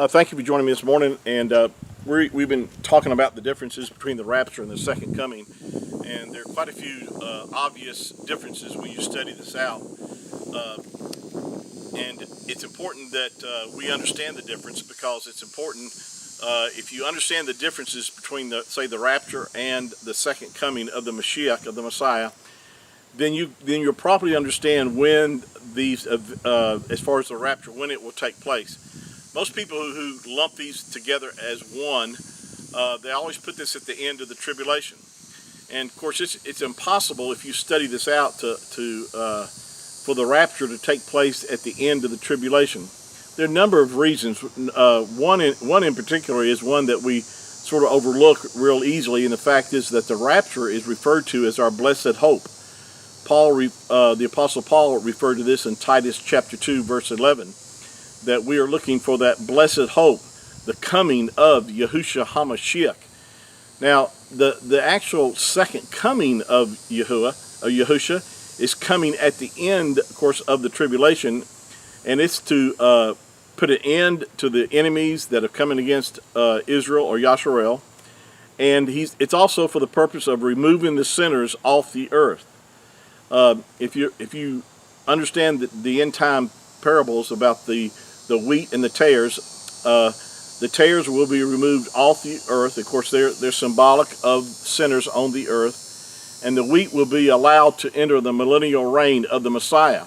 Thank you for joining me this morning. And we've been talking about the differences between the rapture and the second coming. And there are quite a few obvious differences when you study this out. And it's important that we understand the difference, because it's important if you understand the differences between, the rapture and the second coming of the Mashiach, of the Messiah, then you'll properly understand when these, as far as the rapture, when it will take place. Most people who lump these together as one, they always put this at the end of the tribulation. And of course, it's impossible if you study this out for the rapture to take place at the end of the tribulation. There are a number of reasons. One in particular is one that we sort of overlook real easily, and the fact is that the rapture is referred to as our blessed hope. The Apostle Paul referred to this in Titus chapter 2, verse 11, that we are looking for that blessed hope, the coming of Yahushua HaMashiach. Now, the actual second coming of Yahushua is coming at the end, of course, of the tribulation, and it's to put an end to the enemies that are coming against Israel or Yasharel, and it's also for the purpose of removing the sinners off the earth. If you understand the end time parables about the wheat and the tares will be removed off the earth. Of course, they're symbolic of sinners on the earth, and the wheat will be allowed to enter the millennial reign of the Messiah.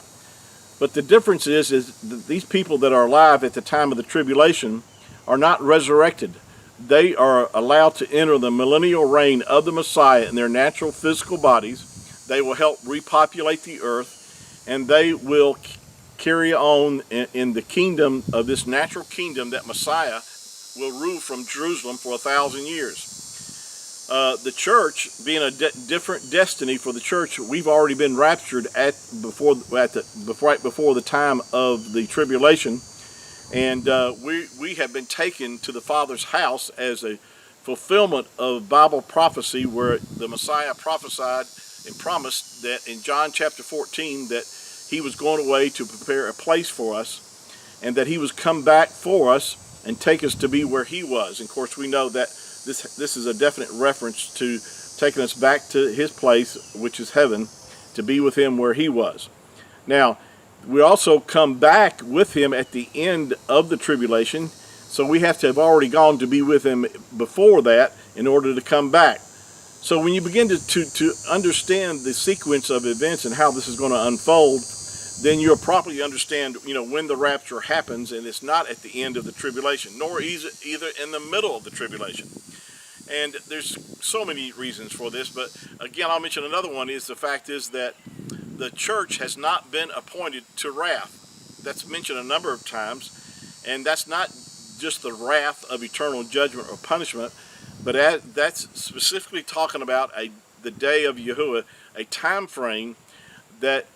But the difference is that these people that are alive at the time of the tribulation are not resurrected. They are allowed to enter the millennial reign of the Messiah in their natural physical bodies. They will help repopulate the earth, and they will carry on in the kingdom of this natural kingdom that Messiah will rule from Jerusalem for 1,000 years. The church, being a different destiny for the church, we've already been raptured right before the time of the tribulation, and we have been taken to the Father's house as a fulfillment of Bible prophecy, where the Messiah prophesied and promised that in John chapter 14 that he was going away to prepare a place for us, and that he was come back for us and take us to be where he was. And of course, we know that this is a definite reference to taking us back to his place, which is heaven, to be with him where he was. Now, we also come back with him at the end of the tribulation, so we have to have already gone to be with him before that in order to come back. So when you begin to understand the sequence of events and how this is going to unfold, then you'll properly understand, when the rapture happens, and it's not at the end of the tribulation, nor either in the middle of the tribulation. And there's so many reasons for this, but again, I'll mention another one. Is the fact is that the church has not been appointed to wrath. That's mentioned a number of times, and that's not just the wrath of eternal judgment or punishment, but that's specifically talking about the day of Yahuwah, a time frame that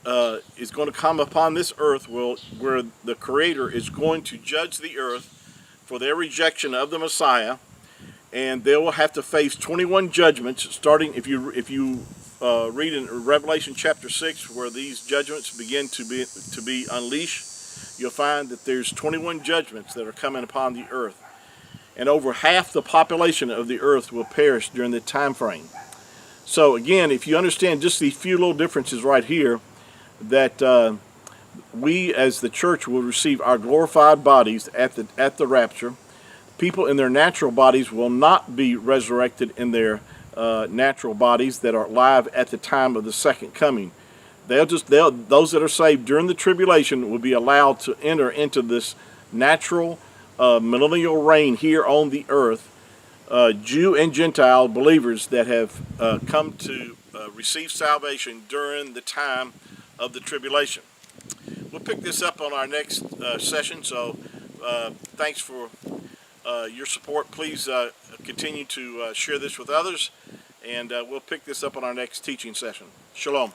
is going to come upon this earth where the Creator is going to judge the earth for their rejection of the Messiah, and they will have to face 21 judgments. Starting, if you read in Revelation chapter 6, where these judgments begin to be unleashed, you'll find that there's 21 judgments that are coming upon the earth, and over half the population of the earth will perish during the time frame. So again, if you understand just these few little differences right here, that we as the church will receive our glorified bodies at the rapture. People in their natural bodies will not be resurrected in their natural bodies that are alive at the time of the second coming. Those that are saved during the tribulation will be allowed to enter into this natural millennial reign here on the earth. Jew and Gentile believers that have come to receive salvation during the time of the tribulation. We'll pick this up on our next session, so thanks for your support. Please continue to share this with others, and we'll pick this up on our next teaching session. Shalom.